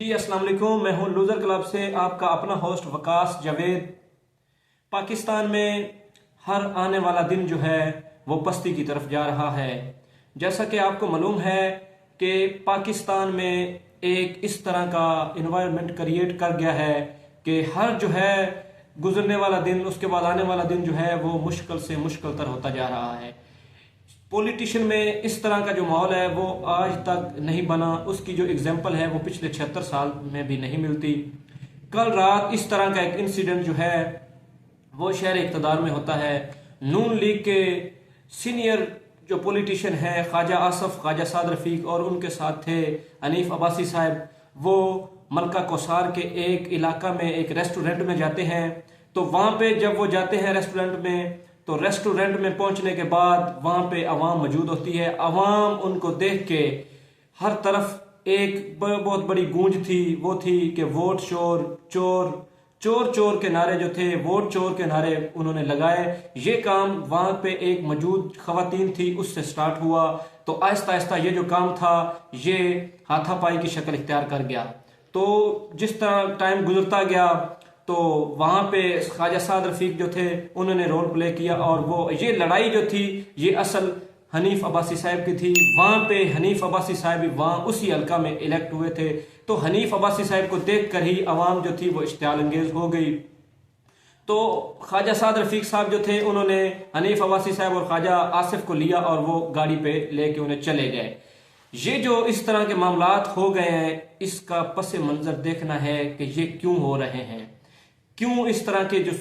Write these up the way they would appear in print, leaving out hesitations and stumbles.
जी अस्सलाम वालेकुम। मैं हूं लूजर क्लब से आपका अपना होस्ट वकास जावेद। पाकिस्तान में हर आने वाला दिन जो है वो पस्ती की तरफ जा रहा है। जैसा कि आपको मालूम है कि पाकिस्तान में एक इस तरह का इन्वायरमेंट क्रिएट कर गया है कि हर जो है गुजरने वाला दिन, उसके बाद आने वाला दिन जो है वो मुश्किल से मुश्किल तर होता जा रहा है। पॉलिटिशियन में इस तरह का जो माहौल है वो आज तक नहीं बना। उसकी जो एग्जाम्पल है वो पिछले 76 साल में भी नहीं मिलती। कल रात इस तरह का एक इंसिडेंट जो है वो शहर इक़्तिदार में होता है। नून लीग के सीनियर जो पॉलिटिशियन है ख्वाजा आसफ, ख्वाजा साद रफीक और उनके साथ थे हनीफ अब्बासी साहब, वो मलका कोसार के एक इलाका में एक रेस्टोरेंट में जाते हैं। तो वहाँ पे जब वो जाते हैं रेस्टोरेंट में, तो रेस्टोरेंट में पहुंचने के बाद वहां पे आवाम मौजूद होती है। आवाम उनको देख के हर तरफ एक बहुत बड़ी गूंज थी, वो थी कि वोट चोर चोर चोर चोर के नारे जो थे, वोट चोर के नारे उन्होंने लगाए। ये काम वहां पे एक मौजूद खवातीन थी उससे स्टार्ट हुआ। तो आहिस्ता आहिस्ता ये जो काम था ये हाथापाई की शक्ल इख्तियार कर गया। तो जिस तरह टाइम गुजरता गया तो वहां पे ख्वाजा साद रफीक जो थे उन्होंने रोल प्ले किया और वो ये लड़ाई जो थी ये असल हनीफ अब्बासी साहब की थी। वहां पे हनीफ अब्बासी साहब भी वहां उसी हल्का में इलेक्ट हुए थे। तो हनीफ अब्बासी साहब को देखकर ही आवाम जो थी वो इश्तियाल अंगेज हो गई। तो ख्वाजा साद रफीक साहब जो थे उन्होंने हनीफ अब्बासी साहब और ख्वाजा आसिफ को लिया और वो गाड़ी पे लेके उन्हें चले गए। ये जो इस तरह के मामलात हो गए हैं, इसका पस मंजर देखना है कि ये क्यों हो रहे हैं, क्यों इस तरह के जो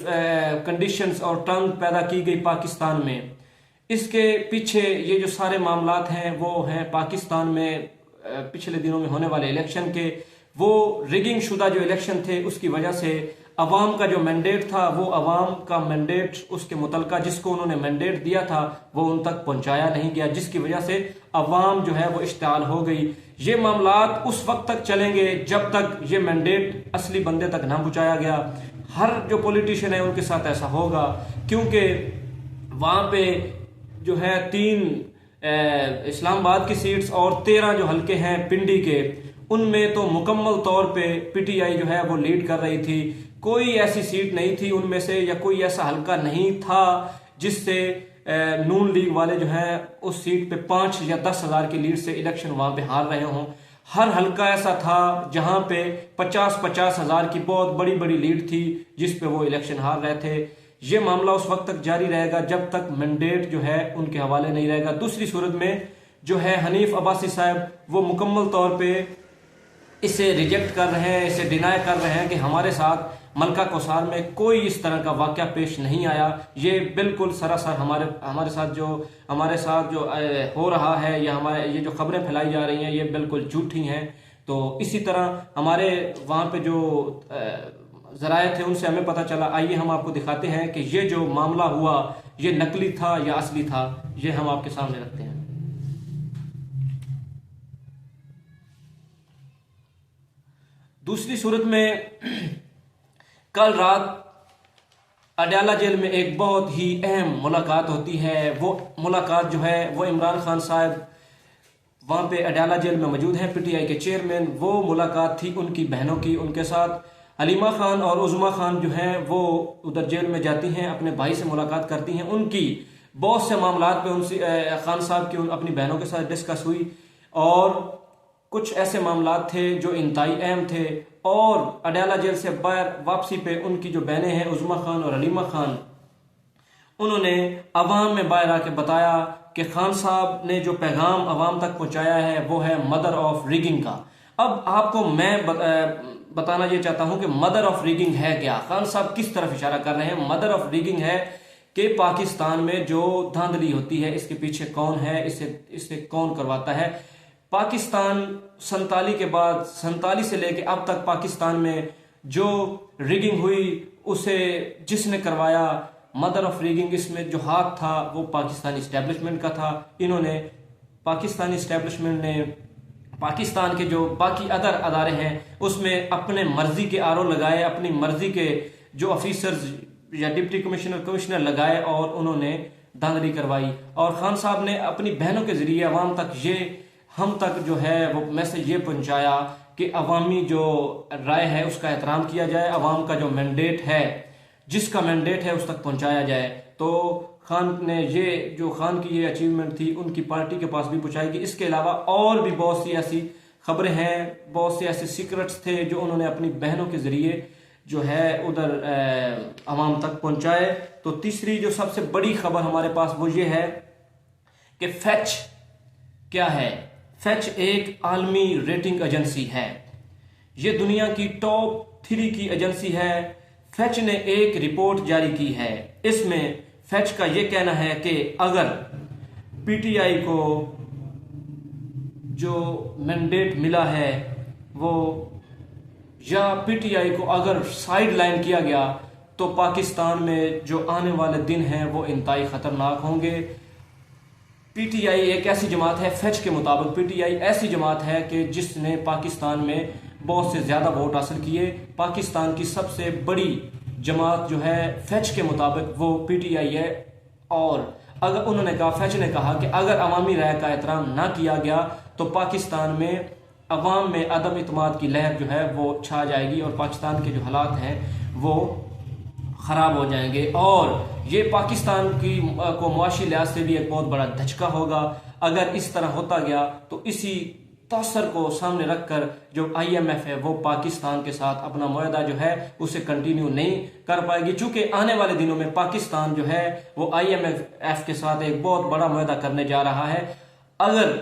कंडीशंस और टर्म पैदा की गई पाकिस्तान में। इसके पीछे ये जो सारे मामलात हैं वो हैं पाकिस्तान में पिछले दिनों में होने वाले इलेक्शन के। वो रिगिंग शुदा जो इलेक्शन थे उसकी वजह से अवाम का जो मैंडेट था, वो अवाम का मैंडेट उसके मुतलका जिसको उन्होंने मैंडेट दिया था वो उन तक पहुंचाया नहीं गया, जिसकी वजह से अवाम जो है वो इश्तियाल हो गई। ये मामलात उस वक्त तक चलेंगे जब तक ये मैंडेट असली बंदे तक ना पहुंचाया गया। हर जो पॉलिटिशियन है उनके साथ ऐसा होगा, क्योंकि वहां पे जो है 3 इस्लामाबाद की सीट्स और 13 जो हल्के हैं पिंडी के, उनमें तो मुकम्मल तौर पे पीटीआई जो है वो लीड कर रही थी। कोई ऐसी सीट नहीं थी उनमें से या कोई ऐसा हल्का नहीं था जिससे नून लीग वाले जो है उस सीट पे 5 या 10 हजार की लीड से इलेक्शन वहां पे हार रहे हों। हर हल्का ऐसा था जहां पे 50-50 हजार की बहुत बड़ी बड़ी लीड थी जिस पे वो इलेक्शन हार रहे थे। ये मामला उस वक्त तक जारी रहेगा जब तक मैंडेट जो है उनके हवाले नहीं रहेगा। दूसरी सूरत में जो है हनीफ अब्बासी साहब वो मुकम्मल तौर पे इसे रिजेक्ट कर रहे हैं, इसे डिनाई कर रहे हैं कि हमारे साथ मलका कोसार में कोई इस तरह का वाकया पेश नहीं आया। ये बिल्कुल सरासर हमारे साथ जो हो रहा है या हमारे ये जो खबरें फैलाई जा रही हैं ये बिल्कुल झूठी हैं। तो इसी तरह हमारे वहाँ पे जो जराए थे उनसे हमें पता चला। आइए हम आपको दिखाते हैं कि ये जो मामला हुआ ये नकली था या असली था, ये हम आपके सामने रखते हैं। दूसरी सूरत में कल रात अडयाला जेल में एक बहुत ही अहम मुलाकात होती है। वो मुलाकात जो है वो इमरान खान साहब वहां पे अडयाला जेल में मौजूद हैं, पीटीआई के चेयरमैन। वो मुलाकात थी उनकी बहनों की, उनके साथ हलीमा खान और उज़मा खान जो हैं वो उधर जेल में जाती हैं, अपने भाई से मुलाकात करती हैं। उनकी बहुत से मामलात पे उनसे खान साहब की अपनी बहनों के साथ डिस्कस हुई और कुछ ऐसे मामलात थे जो इंतहाई अहम थे। और अडयाला जेल से बाहर वापसी पे उनकी जो बहनें हैं उज़मा खान और हलीमा खान, उन्होंने अवाम में बाहर आके बताया कि खान साहब ने जो पैगाम अवाम तक पहुंचाया है वो है मदर ऑफ रिगिंग का। अब आपको मैं बताना ये चाहता हूं कि मदर ऑफ रिगिंग है क्या, खान साहब किस तरफ इशारा कर रहे हैं। मदर ऑफ रिगिंग है कि पाकिस्तान में जो धांधली होती है इसके पीछे कौन है, इससे कौन करवाता है। पाकिस्तान 47 से लेके अब तक पाकिस्तान में जो रिगिंग हुई उसे जिसने करवाया, मदर ऑफ रिगिंग, इसमें जो हाथ था वो पाकिस्तानी इस्टेब्लिशमेंट का था। इन्होंने पाकिस्तानी इस्टेब्लिशमेंट ने पाकिस्तान के जो बाकी अदर अदारे हैं उसमें अपने मर्जी के आरओ लगाए, अपनी मर्जी के जो ऑफिसर्स या डिप्टी कमिश्नर लगाए और उन्होंने धांधली करवाई। और खान साहब ने अपनी बहनों के जरिए अवाम तक हम तक जो है वो मैसेज ये पहुंचाया कि अवामी जो राय है उसका एहतराम किया जाए, अवाम का जो मैंडेट है, जिसका मैंडेट है उस तक पहुंचाया जाए। तो खान ने जो खान की ये अचीवमेंट थी उनकी पार्टी के पास भी पहुंचाई कि इसके अलावा और भी बहुत सी ऐसी खबरें हैं, बहुत से ऐसे सीक्रेट्स थे जो उन्होंने अपनी बहनों के जरिए जो है उधर अवाम तक पहुंचाए। तो तीसरी जो सबसे बड़ी खबर हमारे पास वो ये है कि फैच क्या है। फैच एक आलमी रेटिंग एजेंसी है, ये दुनिया की टॉप 3 की एजेंसी है। फैच ने एक रिपोर्ट जारी की है, इसमें फैच का यह कहना है कि अगर पीटीआई को जो मैंडेट मिला है वो, या पीटीआई को अगर साइड लाइन किया गया तो पाकिस्तान में जो आने वाले दिन हैं वो इंतहाई खतरनाक होंगे। पीटीआई एक ऐसी जमात है, फैच के मुताबिक पीटीआई ऐसी जमात है कि जिसने पाकिस्तान में बहुत से ज्यादा वोट हासिल किए। पाकिस्तान की सबसे बड़ी जमात जो है फैच के मुताबिक वो पीटीआई है। और अगर उन्होंने कहा, फैच ने कहा कि अगर अवामी राय का एहतराम ना किया गया तो पाकिस्तान में अवाम में अदम इत्मीनान की लहर जो है वो छा जाएगी और पाकिस्तान के जो हालात हैं वो खराब हो जाएंगे। और ये पाकिस्तान को मुआशी लिहाज से भी एक बहुत बड़ा धचका होगा। अगर इस तरह होता गया तो इसी तसर को सामने रखकर जो IMF है वो पाकिस्तान के साथ अपना मुआहदा जो है उसे कंटिन्यू नहीं कर पाएगी, चूंकि आने वाले दिनों में पाकिस्तान जो है वो IMF के साथ एक बहुत बड़ा मुआहदा करने जा रहा है। अगर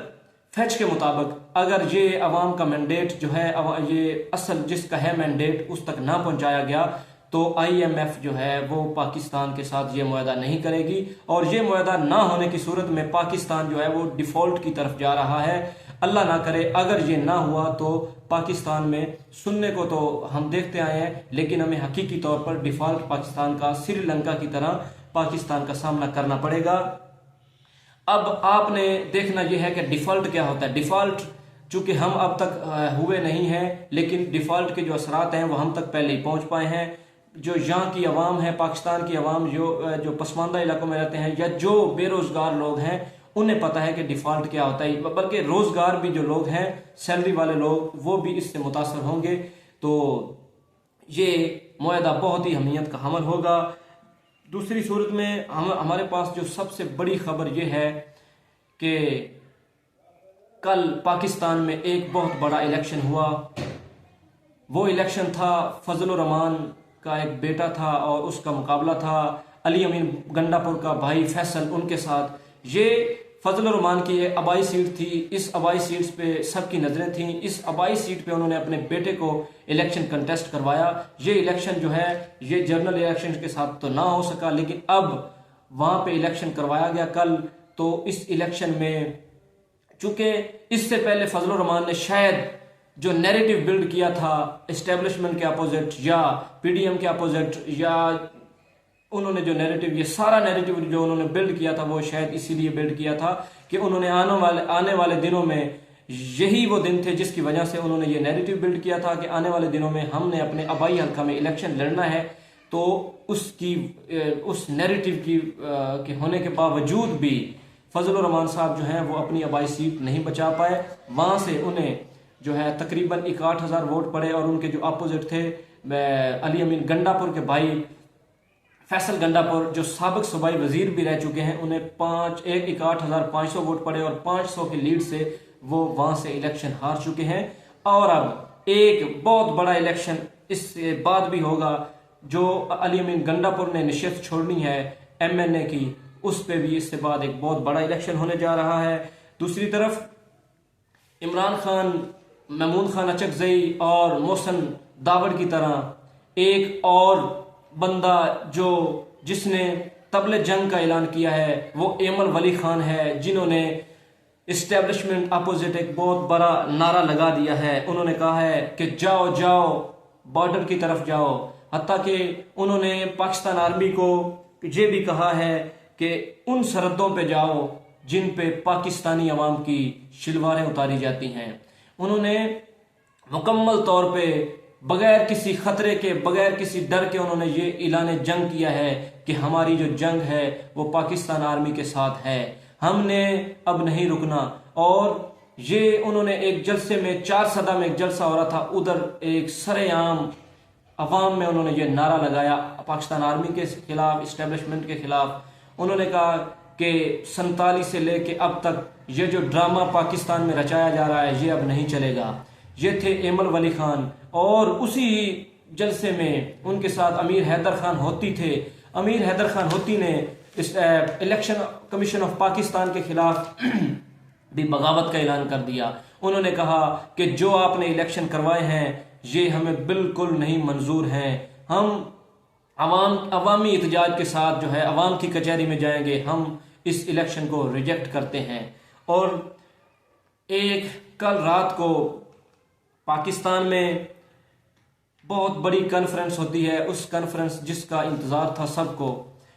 फैच के मुताबिक अगर ये अवाम का मैंडेट जो है, ये असल जिसका है मैंडेट उस तक ना पहुंचाया गया तो IMF जो है वो पाकिस्तान के साथ ये मुआहदा नहीं करेगी। और ये मुआहदा ना होने की सूरत में पाकिस्तान जो है वो डिफॉल्ट की तरफ जा रहा है। अल्लाह ना करे अगर ये ना हुआ तो पाकिस्तान में सुनने को तो हम देखते आए हैं, लेकिन हमें हकीकी तौर पर डिफॉल्ट पाकिस्तान का, श्रीलंका की तरह पाकिस्तान का सामना करना पड़ेगा। अब आपने देखना यह है कि डिफॉल्ट क्या होता है। डिफॉल्ट चूंकि हम अब तक हुए नहीं हैं, लेकिन डिफॉल्ट के जो असरात हैं वो हम तक पहले ही पहुंच पाए हैं। जो यहाँ की आवाम है, पाकिस्तान की आवाम जो पसमानदा इलाकों में रहते हैं या जो बेरोजगार लोग हैं उन्हें पता है कि डिफॉल्ट क्या होता है, बल्कि रोजगार भी जो लोग हैं, सैलरी वाले लोग, वो भी इससे मुतासर होंगे। तो ये मुआहदा बहुत ही अहमियत का हमल होगा। दूसरी सूरत में हमारे पास जो सबसे बड़ी खबर यह है कि कल पाकिस्तान में एक बहुत बड़ा इलेक्शन हुआ। वो इलेक्शन था फजल रहमान का एक बेटा था और उसका मुकाबला था अली अमीन गंडापुर का भाई फैसल उनके साथ। ये फजल रहमान की एक आबाई सीट थी, इस आबाई सीट पे सबकी नजरें थीं। इस आबाई सीट पे उन्होंने अपने बेटे को इलेक्शन कंटेस्ट करवाया। ये इलेक्शन जो है ये जनरल इलेक्शन के साथ तो ना हो सका, लेकिन अब वहां पे इलेक्शन करवाया गया कल। तो इस इलेक्शन में चूंकि इससे पहले फजल रहमान ने शायद जो नैरेटिव बिल्ड किया था एस्टेब्लिशमेंट के अपोजिट या PDM के अपोजिट, या उन्होंने जो नैरेटिव, ये सारा नैरेटिव जो उन्होंने बिल्ड किया था वो शायद इसीलिए बिल्ड किया था कि उन्होंने आने वाले दिनों में यही वो दिन थे जिसकी वजह से उन्होंने ये नैरेटिव बिल्ड किया था कि आने वाले दिनों में हमने अपने आबाई हल्का में इलेक्शन लड़ना है। तो उस नैरेटिव के होने के बावजूद भी फजल रहमान साहब जो हैं वो अपनी आबाई सीट नहीं बचा पाए। वहां से उन्हें जो है तकरीबन 61,000 वोट पड़े और उनके जो अपोजिट थे अली अमीन गंडापुर के भाई फैसल गंडापुर जो साबिक सूबाई वजीर भी रह चुके हैं, उन्हें 61,500 वोट पड़े और 500 की लीड से वो वहां से इलेक्शन हार चुके हैं। और अब एक बहुत बड़ा इलेक्शन इसके बाद भी होगा जो अली अमीन गंडापुर ने निश्चित छोड़नी है MNA की, उस पे भी इससे बाद एक बहुत बड़ा इलेक्शन होने जा रहा है। दूसरी तरफ इमरान खान, महमूद खान अचकजई और मोहसिन दावड़ की तरह एक और बंदा जिसने तबले जंग का ऐलान किया है वो एमल वली खान है, जिन्होंने इस्टेब्लिशमेंट अपोजिट एक बहुत बड़ा नारा लगा दिया है। उन्होंने कहा है कि जाओ जाओ बॉर्डर की तरफ जाओ। हत्ता कि उन्होंने पाकिस्तान आर्मी को ये भी कहा है कि उन सरहदों पे जाओ जिन पे पाकिस्तानी अवाम की शिलवारें उतारी जाती हैं। उन्होंने मुकम्मल तौर पे बगैर किसी खतरे के, बगैर किसी डर के उन्होंने ये ऐलान जंग किया है कि हमारी जो जंग है वो पाकिस्तान आर्मी के साथ है, हमने अब नहीं रुकना। और ये उन्होंने एक जलसे में 4 सदा में एक जलसा हो रहा था, उधर एक सरेआम अवाम में उन्होंने ये नारा लगाया पाकिस्तान आर्मी के खिलाफ, इस्टेब्लिशमेंट के खिलाफ। उन्होंने कहा कि 47 से लेके अब तक ये जो ड्रामा पाकिस्तान में रचाया जा रहा है ये अब नहीं चलेगा। ये थे एमल वली खान, और उसी जलसे में उनके साथ अमीर हैदर खान होती थे। अमीर हैदर खान होती ने इलेक्शन कमीशन ऑफ पाकिस्तान के खिलाफ भी बगावत का ऐलान कर दिया। उन्होंने कहा कि जो आपने इलेक्शन करवाए हैं ये हमें बिल्कुल नहीं मंजूर हैं, हम अवामी एहतजाज के साथ जो है अवाम की कचहरी में जाएंगे, हम इस इलेक्शन को रिजेक्ट करते हैं। और एक कल रात को पाकिस्तान में बहुत बड़ी कॉन्फ्रेंस होती है, उस कॉन्फ्रेंस जिसका इंतज़ार था सबको,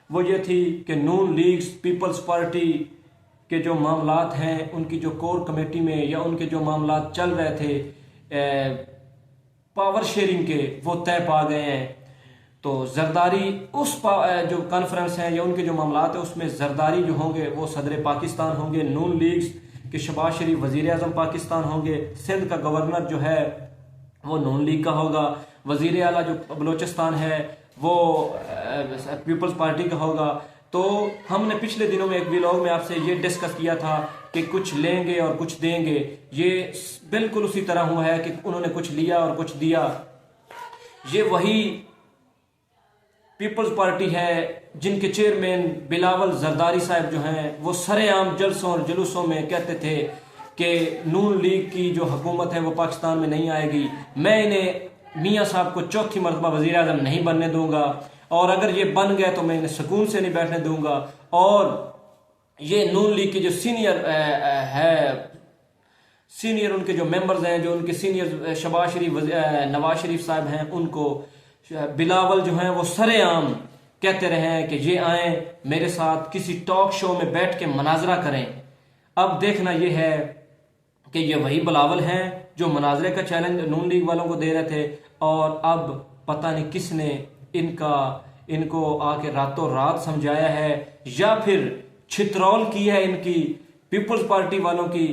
वो ये थी कि नून लीग पीपल्स पार्टी के जो मामलात हैं उनकी जो कोर कमेटी में या उनके जो मामलात चल रहे थे पावर शेयरिंग के, वो तय पा गए हैं। तो जरदारी उस जो कॉन्फ्रेंस है या उनके जो मामलात है उसमें जरदारी जो होंगे वो सदर पाकिस्तान होंगे, नून लीग के शहबाज शरीफ वजीर आजम पाकिस्तान होंगे, सिंध का गवर्नर जो है वो नून लीग का होगा, वजीर आला जो बलोचिस्तान है वो पीपल्स पार्टी का होगा। तो हमने पिछले दिनों में एक व्लॉग में आपसे ये डिस्कस किया था कि कुछ लेंगे और कुछ देंगे, ये बिल्कुल उसी तरह हुआ है कि उन्होंने कुछ लिया और कुछ दिया। ये वही पीपल्स पार्टी है जिनके चेयरमैन बिलावल जरदारी साहब जो हैं वो सरेआम जलसों और जुलूसों में कहते थे कि नून लीग की जो हुकूमत है वो पाकिस्तान में नहीं आएगी, मैं इन्हें मियाँ साहब को चौथी मरतबा वजीर आज़म नहीं बनने दूंगा, और अगर ये बन गए तो मैं इन्हें सुकून से नहीं बैठने दूंगा। और ये नून लीग के जो सीनियर उनके जो मेंबर्स हैं, जो उनके सीनियर शहबाज शरीफ नवाज शरीफ साहब हैं, उनको बिलावल जो हैं वो सरेआम कहते रहे हैं कि ये आए मेरे साथ किसी टॉक शो में बैठ के मनाजरा करें। अब देखना ये है कि ये वही बिलावल हैं जो मनाजरे का चैलेंज नून लीग वालों को दे रहे थे, और अब पता नहीं किसने इनको आके रातों रात समझाया है या फिर छितरौल की है इनकी पीपल्स पार्टी वालों की।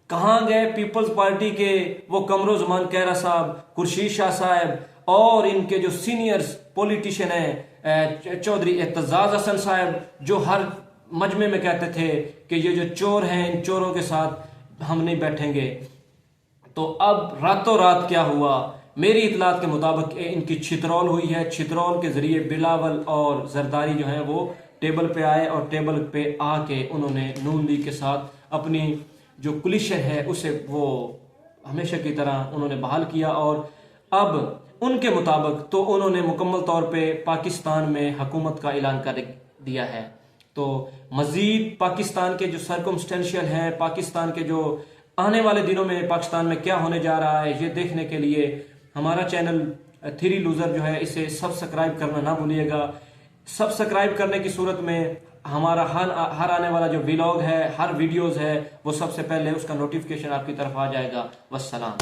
कहाँ गए पीपल्स पार्टी के वो कमरो जमान कहरा साहब, खुर्शीद शाह साहब, और इनके जो सीनियर पॉलिटिशियन हैं चौधरी एतजाज हसन साहब, जो हर मजमे में कहते थे कि ये जो चोर हैं इन चोरों के साथ हम नहीं बैठेंगे। तो अब रातों रात क्या हुआ, मेरी इतलात के मुताबिक इनकी छितरौल हुई है। छितरौल के जरिए बिलावल और जरदारी जो हैं वो टेबल पे आए, और टेबल पे आके उन्होंने नून लीग के साथ अपनी जो कोलिशन है उसे वो हमेशा की तरह उन्होंने बहाल किया। और अब उनके मुताबिक तो उन्होंने मुकम्मल तौर पे पाकिस्तान में हुकूमत का ऐलान कर दिया है। तो मजीद पाकिस्तान के जो सर्कमस्टेंशियल हैं, पाकिस्तान के जो आने वाले दिनों में पाकिस्तान में क्या होने जा रहा है, ये देखने के लिए हमारा चैनल थ्री लूजर जो है इसे सब्सक्राइब करना ना भूलिएगा। सब्सक्राइब करने की सूरत में हमारा हर आने वाला जो व्लॉग है, हर वीडियोस है, वो सबसे पहले उसका नोटिफिकेशन आपकी तरफ आ जाएगा। वस्सलाम।